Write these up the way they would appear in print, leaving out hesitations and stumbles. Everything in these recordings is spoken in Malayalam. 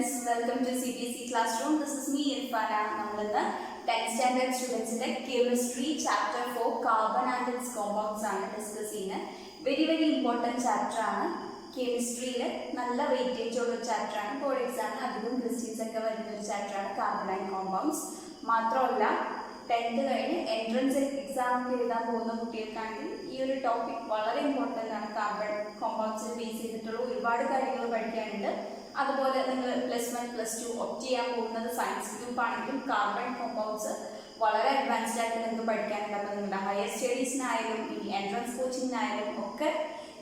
students, welcome to CBSE classroom. This is me Irfana. We are 10th standard students in chemistry chapter 4 carbon and its compounds discussing. Very important chapter chemistry nalla weightage ulla chapter board exam adhigam questions okke varuna chapter carbon and compounds മാത്രമല്ല 10th കഴിഞ്ഞ് എൻട്രൻസ് എക്സാം ഒക്കെ എഴുതാൻ പോകുന്ന കുട്ടികൾക്കാണെങ്കിൽ ഈ ഒരു ടോപ്പിക് വളരെ ഇമ്പോർട്ടൻ്റ് ആണ്. കാർബൺ കോമ്പൗണ്ട്സിൽ ബേസ് ചെയ്തിട്ടുള്ള ഒരുപാട് കാര്യങ്ങൾ പഠിക്കാനുണ്ട്. അതുപോലെ നിങ്ങൾ +1 +2 ഓപ്റ്റ് ചെയ്യാൻ പോകുന്നത് സയൻസ് ഗ്രൂപ്പ് ആണെങ്കിലും കാർബൺ കോമ്പൗണ്ട്സ് വളരെ അഡ്വാൻസ്ഡ് ആയിട്ട് നിങ്ങൾക്ക് പഠിക്കാനുണ്ട്. അപ്പോൾ നിങ്ങളുടെ ഹയർ സ്റ്റഡീസിനായാലും ഈ എൻട്രൻസ് കോച്ചിങ്ങിനായാലും ഒക്കെ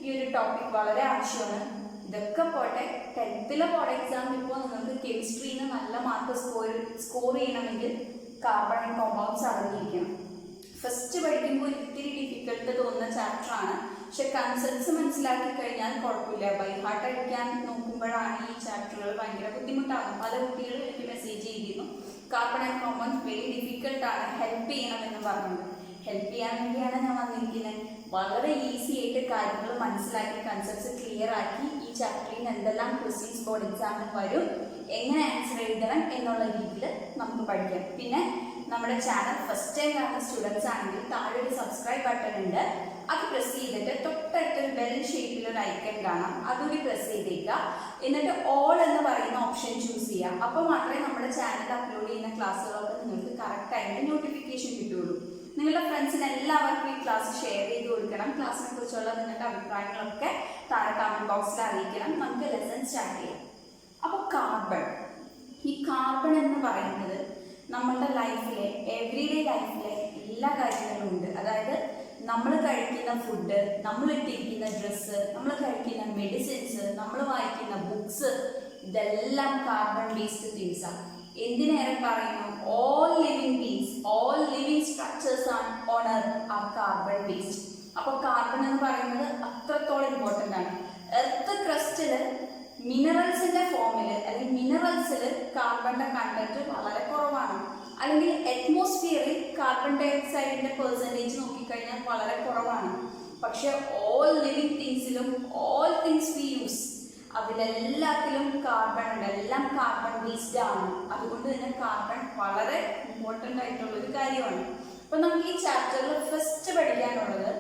ഈ ഒരു ടോപ്പിക് വളരെ ആവശ്യമാണ്. ഇതൊക്കെ പോട്ടെ, 10th ബോർഡ് എക്സാം ഇപ്പോൾ നിങ്ങൾക്ക് കെമിസ്ട്രിയിൽ നിന്ന് നല്ല മാർക്ക് സ്കോർ ചെയ്യണമെങ്കിൽ കാർബൺ ആൻഡ് കോമ്പൗണ്ട്സ് അറിഞ്ഞിരിക്കണം. ഫസ്റ്റ് പഠിക്കുമ്പോൾ ഇത്തിരി ഡിഫിക്കൽട്ട് തോന്നുന്ന ചാപ്റ്റർ ആണ്. പക്ഷെ കൺസെപ്റ്റ്സ് മനസ്സിലാക്കി കഴിഞ്ഞാൽ കുഴപ്പമില്ല. ബൈ ഹാർട്ട് അടിക്കാൻ നോക്കുമ്പോഴാണ് ഈ ചാപ്റ്ററുകൾ ഭയങ്കര ബുദ്ധിമുട്ടാകും. പല കുട്ടികളും എനിക്ക് മെസ്സേജ് ചെയ്തിരുന്നു കാർബൺ ആൻഡ് കോമ്പൗണ്ട്സ് വെരി ഡിഫിക്കൽട്ടാണ്, ഹെൽപ്പ് ചെയ്യണമെന്ന് പറഞ്ഞത്. ഹെൽപ്പ് ചെയ്യാൻ വേണ്ടിയാണ് ഞാൻ വന്നിരിക്കുന്നത്. വളരെ ഈസി ആയിട്ട് കാര്യങ്ങൾ മനസ്സിലാക്കി കൺസെപ്റ്റ്സ് ക്ലിയർ ആക്കി ഈ ചാപ്റ്ററിൽ നിന്ന് എന്തെല്ലാം ക്വസ്റ്റ്യൻസ് ബോർഡ് എക്സാമിന് വരും, എങ്ങനെ ആൻസർ എഴുതണം എന്നുള്ള രീതിയിൽ നമുക്ക് പഠിക്കാം. പിന്നെ നമ്മുടെ ചാനൽ ഫസ്റ്റ് ടൈം കാണുന്ന സ്റ്റുഡൻസ് ആണെങ്കിൽ താഴെ ഒരു സബ്സ്ക്രൈബ് ബട്ടൺ ഉണ്ട്. അത് പ്രസ് ചെയ്തിട്ട് തൊട്ടടുത്തൊരു ബെൽ ഷേപ്പിലൊരു ഐക്കൺ കാണാം, അതുകൂടി പ്രസ് ചെയ്തേക്കുക. എന്നിട്ട് ഓൾ എന്ന് പറയുന്ന ഓപ്ഷൻ ചൂസ് ചെയ്യുക. അപ്പോൾ മാത്രമേ നമ്മുടെ ചാനൽ അപ്ലോഡ് ചെയ്യുന്ന ക്ലാസ്സുകളൊക്കെ നിങ്ങൾക്ക് കറക്റ്റ് ടൈമിൽ നോട്ടിഫിക്കേഷൻ കിട്ടുകയുള്ളൂ. നിങ്ങളുടെ ഫ്രണ്ട്സിന് എല്ലാവർക്കും ഈ ക്ലാസ് ഷെയർ ചെയ്ത് കൊടുക്കണം. ക്ലാസ്സിനെ കുറിച്ചുള്ള നിങ്ങളുടെ അഭിപ്രായങ്ങളൊക്കെ താഴെ കമൻറ്റ് ബോക്സിൽ അറിയിക്കണം. നമുക്ക് ലെസൺ സ്റ്റാർട്ട് ചെയ്യാം. അപ്പോൾ ഈ കാർബൺ എന്ന് പറയുന്നത് നമ്മളുടെ ലൈഫിലെ എവറിഡേ ലൈഫിലെ എല്ലാ കാര്യങ്ങളും ഉണ്ട്. അതായത് നമ്മൾ കഴിക്കുന്ന ഫുഡ്, നമ്മൾ ഇട്ടിരിക്കുന്ന ഡ്രസ്സ്, നമ്മൾ കഴിക്കുന്ന മെഡിസിൻസ്, നമ്മൾ വായിക്കുന്ന ബുക്സ്, ഇതെല്ലാം കാർബൺ ബേസ്ഡ് തിങ്സാണ്. എന്തിനേറെ പറയുന്നു, all living beings, all living structures on earth are carbon based. അപ്പോൾ കാർബൺ എന്ന് പറയുന്നത് അത്രത്തോളം ഇമ്പോർട്ടൻ്റ് ആണ്. എർത്ത് ക്രസ്റ്റിൽ മിനറൽസിന്റെ ഫോമിൽ അല്ലെങ്കിൽ മിനറൽസിൽ കാർബണിന്റെ കണ്ടന്റ് വളരെ കുറവാണ്. അല്ലെങ്കിൽ അറ്റ്മോസ്ഫിയറിൽ കാർബൺ ഡൈ ഓക്സൈഡിന്റെ പെർസെൻറ്റേജ് നോക്കിക്കഴിഞ്ഞാൽ വളരെ കുറവാണ്. പക്ഷെ ഓൾ ലിവിങ് തിങ്സിലും ഓൾ തിങ്സ് വി യൂസ് അതിലെല്ലാത്തിലും കാർബൺ ഉണ്ട്. എല്ലാം കാർബൺ ബേസ്ഡ് ആണ്. അതുകൊണ്ട് തന്നെ കാർബൺ വളരെ ഇമ്പോർട്ടൻ്റ് ആയിട്ടുള്ള ഒരു കാര്യമാണ്. അപ്പൊ നമുക്ക് ഈ ചാപ്റ്ററിൽ ഫസ്റ്റ് പഠിക്കാനുള്ളത്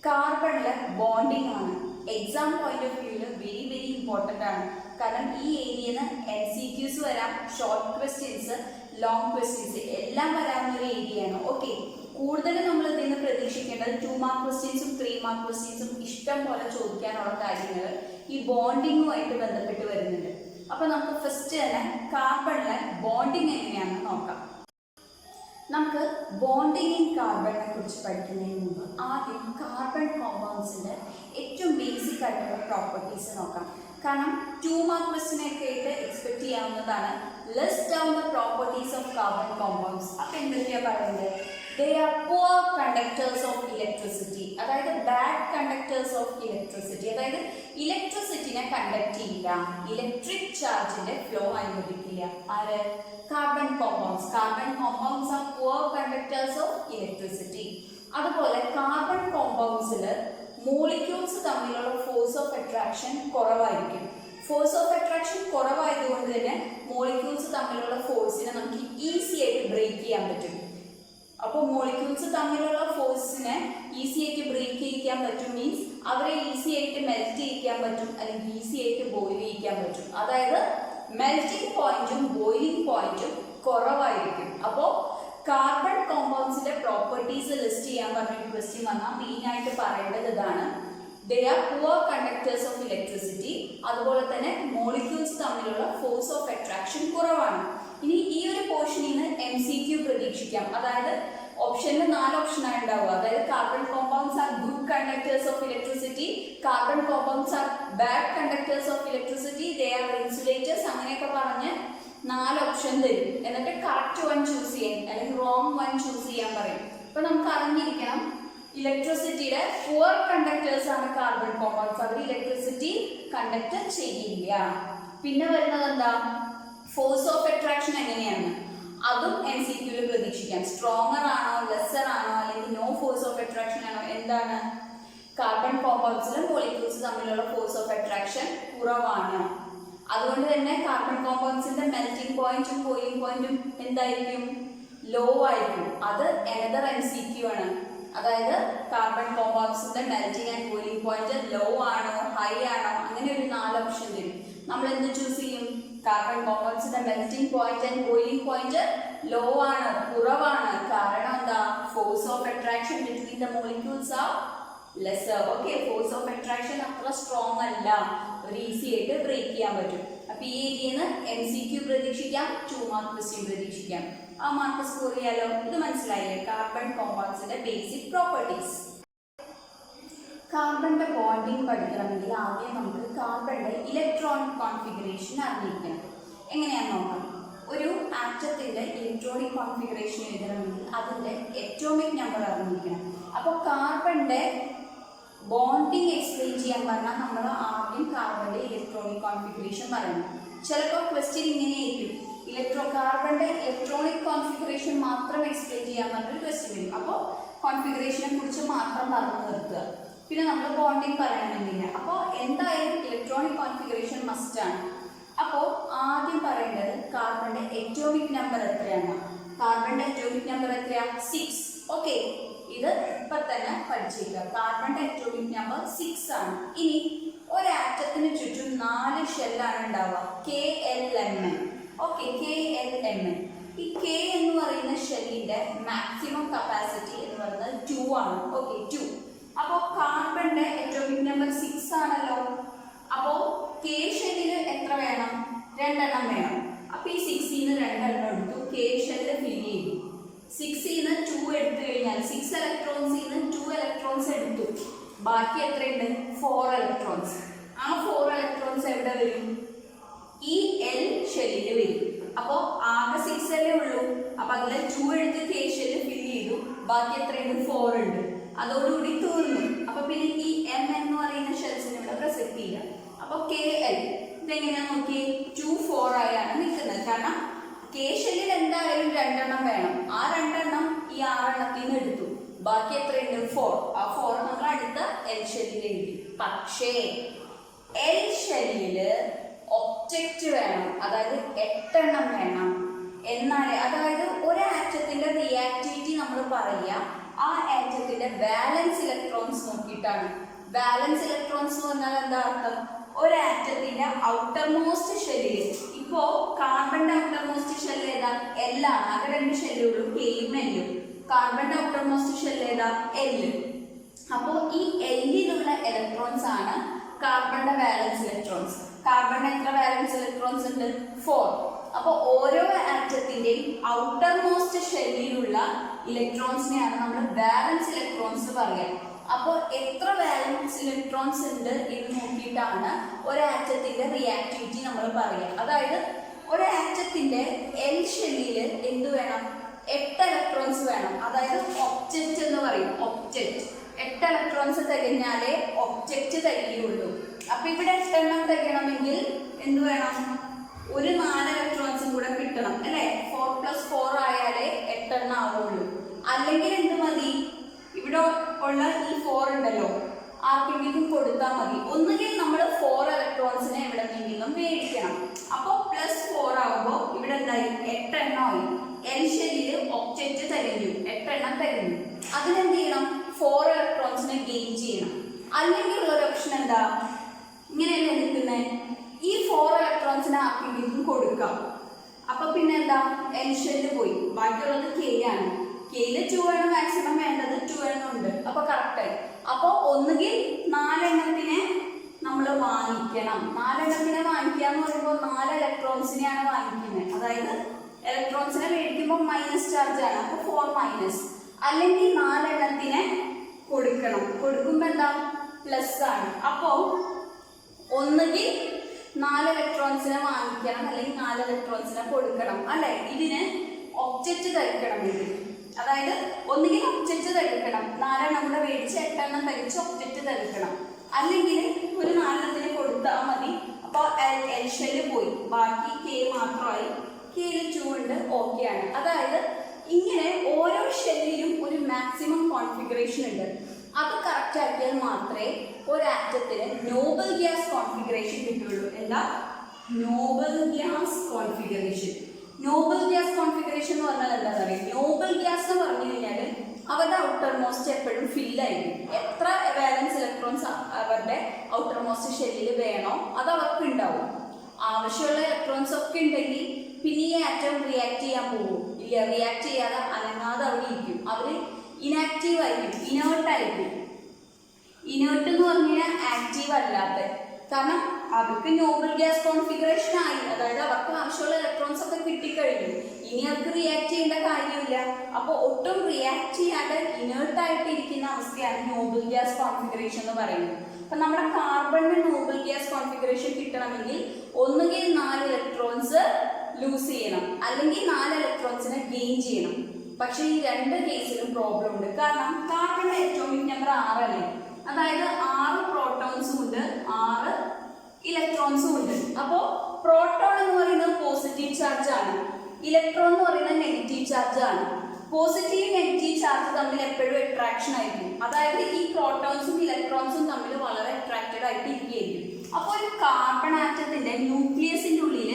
കാർബണിലെ ബോണ്ടിങ് ആണ്. എക്സാം പോയിന്റ് ഓഫ് വ്യൂവിൽ വെരി ഇമ്പോർട്ടൻ്റ് ആണ്. കാരണം ഈ ഏരിയയിൽ നിന്ന് MCQs വരാം, ഷോർട്ട് ക്വസ്റ്റ്യൻസ്, ലോങ് ക്വസ്റ്റ്യൻസ് എല്ലാം വരാവുന്ന ഒരു ഏരിയയാണ്. ഓക്കെ, കൂടുതലും നമ്മൾ ഇതിൽ നിന്ന് പ്രതീക്ഷിക്കേണ്ടത് 2 മാർക്ക് ക്വസ്റ്റ്യൻസും 3 മാർക്ക് ക്വസ്റ്റ്യൻസും ഇഷ്ടം പോലെ ചോദിക്കാനുള്ള കാര്യങ്ങൾ ഈ ബോണ്ടിങ്ങുമായിട്ട് ബന്ധപ്പെട്ട് വരുന്നുണ്ട്. അപ്പൊ നമുക്ക് ഫസ്റ്റ് തന്നെ കാർബണിലെ ബോണ്ടിങ് എങ്ങനെയാണെന്ന് നോക്കാം. നമുക്ക് ബോണ്ടിങ് ഇൻ കാർബണിനെ കുറിച്ച് പഠിക്കുന്നതിന് മുമ്പ് ആദ്യം കാർബൺ കോമ്പൗണ്ട്സിന്റെ ഏറ്റവും ബേസിക് ആയിട്ടുള്ള പ്രോപ്പർട്ടീസ് നോക്കാം. കാരണം 2 മാർക്ക് ക്വസ്റ്റ്യനൊക്കെ ആയിട്ട് എക്സ്പെക്ട് ചെയ്യാവുന്നതാണ്. List down the properties of carbon compounds. അപ്പൊ എന്തൊക്കെയാണ് പറയുന്നത്? They are poor conductors of electricity, അതായത് ബാഡ് കണ്ടക്ടേഴ്സ് ഓഫ് ഇലക്ട്രിസിറ്റി. അതായത് ഇലക്ട്രിസിറ്റിനെ കണ്ടക്ട് ചെയ്യില്ല, ഇലക്ട്രിക് ചാർജിന്റെ ഫ്ലോ അനുവദിക്കില്ല. ആര്? Carbon compounds. Carbon compounds are poor conductors of electricity. അതുപോലെ കാർബൺ കോമ്പൗണ്ട്സിൽ മോളിക്യൂൾസ് തമ്മിലുള്ള ഫോഴ്സ് ഓഫ് അട്രാക്ഷൻ കുറവായിരിക്കും. ഫോഴ്സ് ഓഫ് അട്രാക്ഷൻ കുറവായതുകൊണ്ട് തന്നെ മോളിക്യൂൾസ് തമ്മിലുള്ള ഫോഴ്സിനെ നമുക്ക് ഈസി ആയിട്ട് ബ്രേക്ക് ചെയ്യാൻ പറ്റും. അപ്പോൾ മോളിക്യൂൾസ് തമ്മിലുള്ള ഫോഴ്സിനെ ഈസി ആയിട്ട് ബ്രേക്ക് ചെയ്യിക്കാൻ പറ്റും. മീൻസ് അവരെ ഈസി ആയിട്ട് മെൽറ്റ് ചെയ്യിക്കാൻ പറ്റും, അല്ലെങ്കിൽ ഈസി ആയിട്ട് ബോയിൽ ചെയ്യിക്കാൻ പറ്റും. അതായത് മെൽറ്റിംഗ് പോയിന്റും ബോയിലിംഗ് പോയിന്റും കുറവായിരിക്കും. അപ്പോൾ കാർബൺ കോമ്പൗണ്ട്സിന്റെ പ്രോപ്പർട്ടീസ് ലിസ്റ്റ് ചെയ്യാൻ പറഞ്ഞൊരു ക്വസ്റ്റ്യൻ വന്നാൽ മെയിൻ ആയിട്ട് പറയേണ്ടത് ഇതാണ്. They are poor conductors of electricity. അതുപോലെ തന്നെ മോളിക്യൂൾസ് തമ്മിലുള്ള ഫോഴ്സ് ഓഫ് അട്രാക്ഷൻ കുറവാണ്. ഇനി ഈ ഒരു പോർഷനിൽ നിന്ന് MCQ പ്രതീക്ഷിക്കാം. അതായത് ഓപ്ഷനിൽ 4 ഓപ്ഷനാണ് ഉണ്ടാവുക. അതായത് carbon compounds are good conductors of electricity, carbon compounds R bad conductors of electricity, they are insulators, അങ്ങനെയൊക്കെ പറഞ്ഞ് 4 ഓപ്ഷൻ തരും. എന്നിട്ട് കറക്റ്റ് 1 ചൂസ് ചെയ്യാൻ അല്ലെങ്കിൽ റോങ് 1 ചൂസ് ചെയ്യാൻ പറയും. അപ്പൊ നമുക്ക് അറിഞ്ഞിരിക്കണം ഇലക്ട്രിസിറ്റിയുടെ പുവർ കണ്ടക്ടേഴ്സ് ആണ് കാർബൺ കോമ്പൗണ്ട്സ്. അവർ ഇലക്ട്രിസിറ്റി കണ്ടക്ട് ചെയ്യില്ല. പിന്നെ വരുന്നത് എന്താ? ഫോഴ്സ് ഓഫ് അട്രാക്ഷൻ എങ്ങനെയാണ്? അതും MCQൽ പ്രതീക്ഷിക്കാം. സ്ട്രോങ്ങർ ആണോ, ലെസ്സർ ആണോ, അല്ലെങ്കിൽ നോ ഫോഴ്സ് ഓഫ് അട്രാക്ഷൻ ആണോ? എന്താണ്? കാർബൺ കോമ്പൗണ്ട്സിലെ മോളിക്യൂൾസ് തമ്മിലുള്ള ഫോഴ്സ് ഓഫ് അട്രാക്ഷൻ കുറവാണ്. അതുകൊണ്ട് അതുകൊണ്ട് തന്നെ കാർബൺ കോമ്പൗണ്ട്സിന്റെ മെൽറ്റിംഗ് പോയിന്റും ബോയിലിംഗ് പോയിന്റും എന്തായിരിക്കും? ലോ ആയിരിക്കും. അത് another MCQ ആണ്. അതായത് കാർബൺ കോമ്പൗണ്ട്സിന്റെ melting and boiling point low ആണോ ഹൈ ആണോ അങ്ങനെ ഒരു 4 ഓപ്ഷൻ തരും. നമ്മൾ എന്ത് ചൂസ് ചെയ്യും? കാർബൺ കോമ്പൗണ്ട്സിന്റെ melting point and boiling point low ആണ്, കുറവാണ്. കാരണം എന്താ? Force of attraction between the molecules are lesser. Okay, force of attraction അത്ര സ്ട്രോങ് അല്ല, ഒരു ഈസി ആയിട്ട് ബ്രേക്ക് ചെയ്യാൻ പറ്റും. അപ്പൊ ഈ ഏരിയയിൽ നിന്ന് MCQ പ്രതീക്ഷിക്കാം, 2 മാർക്ക് ക്വസ്റ്റ്യൻ പ്രതീക്ഷിക്കാം. ആ മാർക്ക് സ്കോർ ചെയ്യാലോ. ഇത് മനസ്സിലായില്ലേ? കാർബൺ കോമ്പൗണ്ട്സിന്റെ ബേസിക് പ്രോപ്പർട്ടീസ്. കാർബണിന്റെ ബോണ്ടിങ് പഠിക്കണമെങ്കിൽ ആദ്യം നമുക്ക് കാർബണിന്റെ ഇലക്ട്രോണിക് കോൺഫിഗറേഷൻ അറിഞ്ഞിരിക്കണം. എങ്ങനെയാണെന്ന് നോക്കാം. ഒരു ആറ്റത്തിന്റെ ഇലക്ട്രോണിക് കോൺഫിഗറേഷൻ എഴുതണമെങ്കിൽ അതിന്റെ അറ്റോമിക് നമ്പർ അറിഞ്ഞിരിക്കണം. അപ്പോൾ കാർബണിന്റെ ബോണ്ടിങ് എക്സ്പ്ലെയിൻ ചെയ്യാൻ പറഞ്ഞാൽ നമ്മൾ ആദ്യം കാർബണിന്റെ ഇലക്ട്രോണിക് കോൺഫിഗറേഷൻ പറയണം. ചിലപ്പോൾ ക്വസ്റ്റ്യൻ ഇങ്ങനെയായിരിക്കും, കാർബണിന്റെ ഇലക്ട്രോണിക് കോൺഫിഗറേഷൻ മാത്രം എക്സ്പ്ലെയിൻ ചെയ്യാൻ പറഞ്ഞൊരു ക്വസ്റ്റ്യൻ വരും. അപ്പോൾ കോൺഫിഗറേഷനെ കുറിച്ച് മാത്രം പറഞ്ഞു നിർത്തുക. പിന്നെ നമ്മൾ ബോണ്ടിങ് പറയണമെന്നില്ല. അപ്പോൾ എന്തായാലും ഇലക്ട്രോണിക് കോൺഫിഗറേഷൻ മസ്റ്റ് ആണ്. അപ്പോൾ ആദ്യം പറയേണ്ടത് കാർബണിന്റെ അറ്റോമിക് നമ്പർ എത്രയാണ്? കാർബണിന്റെ അറ്റോമിക് നമ്പർ എത്രയാ? 6. ഓക്കെ, ഇത് ഇപ്പൊ തന്നെ പഠിച്ചേക്കുക. കാർബണിന്റെ അറ്റോമിക് നമ്പർ 6 ആണ്. ഇനി ഒരു ആറ്റത്തിന് ചുറ്റും 4 ഷെല്ലാണ് ഉണ്ടാവുക, KLMN. Okay, KLMN. ഈ K എന്ന് പറയുന്ന ഷെല്ലിന്റെ മാക്സിമം കപ്പാസിറ്റി എന്ന് പറയുന്നത് 2 ആണ്. ഓക്കെ, 2. അപ്പോൾ കാർബണിന്റെ അറ്റോമിക് നമ്പർ 6 ആണല്ലോ. അപ്പോൾ K ഷെല്ലിന് എത്ര വേണം? 2 എണ്ണം വേണം. അപ്പൊ ഈ 6 ന്ന് 2 എണ്ണം എടുത്തു, K ഷെല്ല് ഫിൽ ചെയ്തു. 6 ന്ന് 2 എടുത്തു കഴിഞ്ഞാൽ 6 ഇലക്ട്രോൺസിൽ നിന്ന് 2 ഇലക്ട്രോൺസ് എടുത്തു. ബാക്കി എത്രയുണ്ട്? 4 ഇലക്ട്രോൺസ്. ആ 4 ഇലക്ട്രോൺസ് എവിടെ വരും? ഈ L ഷെല്ലിൽ വരും. അപ്പോൾ ആകെ 6 അല്ലേ ഉള്ളൂ. അപ്പൊ അതിലെ 2 എടുത്ത് K ഷെല്ല് ഫിൽ ചെയ്തു. ബാക്കി എത്രയുണ്ട്? 4 ഉണ്ട്. അതോടുകൂടി തീർന്നു. അപ്പൊ പിന്നെ ഈ M എന്ന് പറയുന്ന ഷെൽസിനെ ഇവിടെ പ്രസക്തി ഇല്ല. അപ്പൊ KL ഇതെങ്ങനെയാ നോക്കി? 2, 4 ആയാണ് നിൽക്കുന്നത്. കാരണം K ഷെല്ലിൽ എന്തായാലും 2 എണ്ണം വേണം. ആ 2 എണ്ണം ഈ 6 എണ്ണത്തിൽ നിന്ന് എടുത്തു. ബാക്കി എത്രയുണ്ട്? 4. ആ 4 നമ്മൾ അടുത്ത L ഷെല്ലിൽ എഴുതി. പക്ഷേ L ഷെല്ലില് ഒബ്ജക്റ്റ് വേണം, അതായത് 8 എണ്ണം വേണം. എന്നാലേ, അതായത് ഒരു ആറ്റത്തിന്റെ റിയാക്ടിവിറ്റി നമ്മൾ പറയുക ആ ആറ്റത്തിന്റെ വാലൻസ് ഇലക്ട്രോൺസ് നോക്കിയിട്ടാണ്. വാലൻസ് ഇലക്ട്രോൺസ് എന്ന് പറഞ്ഞാൽ എന്താ അർത്ഥം? ഒരു ആറ്റത്തിന്റെ ഔട്ടർ മോസ്റ്റ് ഷെല്ലില്, ഇപ്പോ കാർബണിന്റെ ഔട്ടർ മോസ്റ്റ് ഷെല്ല് ഏതാ? L ആണ്. ആകെ 2 ഷെല്ലുള്ളൂ, Kയും Lയും. കാർബണിന്റെ ഔട്ടർ മോസ്റ്റ് ഷെല്ല് ഏതാ? L. അപ്പോൾ ഈ Lലുള്ള ഇലക്ട്രോൺസ് ആണ് കാർബണിന്റെ വാലൻസ് ഇലക്ട്രോൺസ്. കാർബണിന് എത്ര വാലൻസ് ഇലക്ട്രോൺസ് ഉണ്ട്? 4. അപ്പോൾ ഓരോ ആറ്റത്തിന്റെയും ഔട്ടർ മോസ്റ്റ് ഷെല്ലിലുള്ള ഇലക്ട്രോൺസിനെയാണ് നമ്മൾ വാലൻസ് ഇലക്ട്രോൺസ് പറയുക. അപ്പോൾ എത്ര വാലൻസ് ഇലക്ട്രോൺസ് ഉണ്ട് എന്ന് നോക്കിയിട്ടാണ് ഒരു ആറ്റത്തിന്റെ റിയാക്ടിവിറ്റി നമ്മൾ പറയുക. അതായത് ഒരു ആറ്റത്തിന്റെ L ഷെല്ലിൽ എന്ത് വേണം? 8 ഇലക്ട്രോൺസ് വേണം. അതായത് ഒബ്ജക്റ്റ് എന്ന് പറയും. ഒബ്ജക്റ്റ് 8 ഇലക്ട്രോൺസ് തികഞ്ഞാലേ ഒബ്ജക്റ്റ് തികയുള്ളൂ. അപ്പൊ ഇവിടെ 8 എണ്ണം തികയണമെങ്കിൽ എന്ത് വേണം? ഒരു 4 ഇലക്ട്രോൺസും കൂടെ കിട്ടണം അല്ലെ? 4 + 4 ആയാലേ 8 എണ്ണം ആവുള്ളൂ. അല്ലെങ്കിൽ എന്ത് മതി? ഇവിടെ ഉള്ള ഈ 4 ഉണ്ടല്ലോ, ആർക്കെങ്കിലും കൊടുത്താൽ മതി. ഒന്നുകിൽ നമ്മൾ 4 ഇലക്ട്രോൺസിനെ എവിടെ നിന്നെങ്കിലും മേടിക്കണം. അപ്പോൾ +4 ആവുമ്പോൾ ഇവിടെ എന്തായി? 8 എണ്ണമായി. L ഷെല്ലിൽ ഒബ്ജക്റ്റ് തികഞ്ഞു, 8 എണ്ണം തികഞ്ഞു. അതിനെന്ത് ചെയ്യണം? 4 ഇലക്ട്രോൺസിനെ ഗെയിൻ ചെയ്യണം. അല്ലെങ്കിൽ ഒരു ഓപ്ഷൻ എന്താ? ഇങ്ങനെയല്ലേ നിൽക്കുന്നത്, ഈ 4 ഇലക്ട്രോൺസിനെ ആർക്കെങ്കിലും കൊടുക്കാം. അപ്പൊ പിന്നെ എന്താ? L ഷെല്ല് പോയി, ബാക്കിയുള്ളത് K ആണ്. Kയിൽ 2 ആണ് മാക്സിമം വേണ്ടത്, 2 എണ്ണം ഉണ്ട്. അപ്പൊ കറക്റ്റ്. അപ്പൊ ഒന്നുകിൽ 4 എണ്ണത്തിനെ നമ്മൾ വാങ്ങിക്കണം. 4 എണ്ണത്തിനെ വാങ്ങിക്കുക എന്ന് പറയുമ്പോൾ 4 ഇലക്ട്രോൺസിനെയാണ് വാങ്ങിക്കുന്നത്. അതായത് ഇലക്ട്രോൺസിനെ മേടിക്കുമ്പോൾ മൈനസ് ചാർജ് ആണ്, അപ്പൊ 4-. അല്ലെങ്കിൽ 4 എണ്ണത്തിനെ കൊടുക്കണം. കൊടുക്കുമ്പോൾ എന്താ? പ്ലസ് ആണ്. അപ്പോ ഒന്നുകിൽ 4 ഇലക്ട്രോൺസിനെ വാങ്ങിക്കണം, അല്ലെങ്കിൽ 4 ഇലക്ട്രോൺസിനെ കൊടുക്കണം അല്ലെ? ഇതിന് ഒബ്ജക്റ്റ് തയ്ക്കണമെങ്കിൽ, അതായത് ഒന്നുകിൽ ഒബ്ജക്റ്റ് തയ്ക്കണം, 4 എണ്ണം കൂടെ മേടിച്ച് 8 എണ്ണം തയ്ച്ച് ഒബ്ജക്റ്റ് തയ്ക്കണം. അല്ലെങ്കിൽ ഒരു 4 എണ്ണത്തിന് കൊടുത്താൽ മതി. അപ്പോൾ L ഷെല്ല് പോയി, ബാക്കി K മാത്രമായി. Kയിൽ 2 ഉണ്ട്, ഓക്കെ ആണ്. അതായത് ഇങ്ങനെ ഓരോ ഷെല്ലിലും ഒരു മാക്സിമം കോൺഫിഗറേഷൻ ഉണ്ട്. അത് കറക്റ്റ് ആക്കിയാൽ മാത്രമേ ഒരു ആറ്റത്തിന് നോബൽ ഗ്യാസ് കോൺഫിഗറേഷൻ കിട്ടുള്ളൂ. എന്താ? Nobel gas configuration. Nobel gas configuration എന്ന് പറഞ്ഞാൽ എന്താ പറയുക? നോബൽ ഗ്യാസ് എന്ന് പറഞ്ഞു കഴിഞ്ഞാൽ അവരുടെ ഔട്ടർ മോസ്റ്റ് എപ്പോഴും ഫില്ലായിരിക്കും. എത്ര വാലൻസ് ഇലക്ട്രോൺസ് അവരുടെ ഔട്ടർ മോസ്റ്റ് ഷെല്ലിൽ വേണോ അത് അവർക്ക് ഉണ്ടാവും. ആവശ്യമുള്ള ഇലക്ട്രോൺസ് ഒക്കെ ഉണ്ടെങ്കിൽ പിന്നെ ഈ ആറ്റം റിയാക്ട് ചെയ്യാൻ പോകും ഇല്ല, റിയാക്ട് ചെയ്യാതെ അനങ്ങാതെ അവിടെ ഇരിക്കും. അവർ ഇനാക്റ്റീവ് ആയിരിക്കും, ഇനേർട്ട് ആയിരിക്കും. ഇനേർട്ട് എന്ന് പറഞ്ഞാൽ ആക്റ്റീവ് അല്ലാത്ത, കാരണം അവർക്ക് നോബൽ ഗ്യാസ് കോൺഫിഗറേഷൻ ആയി, അതായത് അവർക്ക് ആവശ്യമുള്ള ഇലക്ട്രോൺസ് ഒക്കെ കിട്ടിക്കഴിഞ്ഞു. ഇനി അവർക്ക് റിയാക്ട് ചെയ്യേണ്ട കാര്യമില്ല. അപ്പോൾ ഒട്ടും റിയാക്ട് ചെയ്യാതെ ഇനേർട്ട് ആയിട്ട് ഇരിക്കുന്ന അവസ്ഥയാണ് നോബൽ ഗ്യാസ് കോൺഫിഗറേഷൻ എന്ന് പറയുന്നത്. അപ്പൊ നമ്മുടെ കാർബണിന് നോബൽ ഗ്യാസ് കോൺഫിഗറേഷൻ കിട്ടണമെങ്കിൽ ഒന്നുകിൽ 4 ഇലക്ട്രോൺസ് ലൂസ് ചെയ്യണം, അല്ലെങ്കിൽ 4 ഇലക്ട്രോൺസിനെ ഗെയിൻ ചെയ്യണം. പക്ഷെ ഈ രണ്ട് കേസിലും പ്രോബ്ലം ഉണ്ട്. കാരണം കാർബണിന്റെ അറ്റോമിക് നമ്പർ 6 അല്ലേ, അതായത് 6 പ്രോട്ടോൺസും ഉണ്ട്, 6 ഇലക്ട്രോൺസും ഉണ്ട്. അപ്പോൾ പ്രോട്ടോൺ എന്ന് പറയുന്നത് പോസിറ്റീവ് ചാർജ് ആണ്, ഇലക്ട്രോൺ എന്ന് പറയുന്നത് നെഗറ്റീവ് ചാർജ് ആണ്. പോസിറ്റീവ് നെഗറ്റീവ് ചാർജ് തമ്മിൽ എപ്പോഴും അട്രാക്ഷൻ ആയിരിക്കും. അതായത് ഈ പ്രോട്ടോൺസും ഇലക്ട്രോൺസും തമ്മിൽ വളരെ അട്രാക്റ്റഡ് ആയിട്ട് ഇരിക്കുകയായിരിക്കും. അപ്പോൾ ഒരു കാർബൺ ആറ്റത്തിന്റെ ന്യൂക്ലിയസിന്റെ ഉള്ളിൽ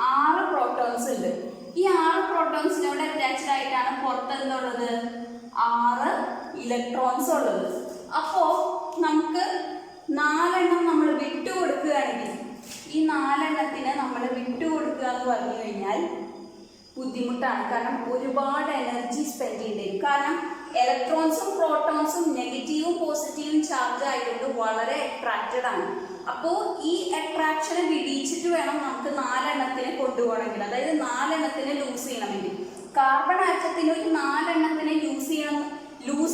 6 പ്രോട്ടോൺസ് ഉണ്ട്. ഈ 6 പ്രോട്ടോൺസിനോട് അറ്റാച്ച്ഡ് ആയിട്ടാണ് പുറത്ത് എന്തുള്ളത്? 6 ഇലക്ട്രോൺസ് ഉള്ളത്. അപ്പോൾ നമുക്ക് 4 എണ്ണം നമ്മൾ വിട്ടുകൊടുക്കുകയാണെങ്കിൽ, ഈ 4 എണ്ണത്തിന് നമ്മൾ വിട്ടുകൊടുക്കുക എന്ന് പറഞ്ഞു കഴിഞ്ഞാൽ ബുദ്ധിമുട്ടാണ്. കാരണം ഒരുപാട് എനർജി സ്പെൻഡ് ചെയ്യേണ്ടി വരും. കാരണം ഇലക്ട്രോൺസും പ്രോട്ടോൺസും നെഗറ്റീവും പോസിറ്റീവും ചാർജ് ആയതുകൊണ്ട് വളരെ അട്രാക്റ്റഡ് ആണ്. അപ്പോൾ ഈ അട്രാക്ഷനെ വിടിയിച്ചിട്ട് വേണം നമുക്ക് 4 എണ്ണത്തിനെ കൊണ്ടുപോകണമെങ്കിൽ, അതായത് 4 എണ്ണത്തിനെ ലൂസ് ചെയ്യണമെങ്കിൽ. കാർബൺ ആറ്റത്തിന് ഒരു 4 എണ്ണത്തിനെ ലൂസ്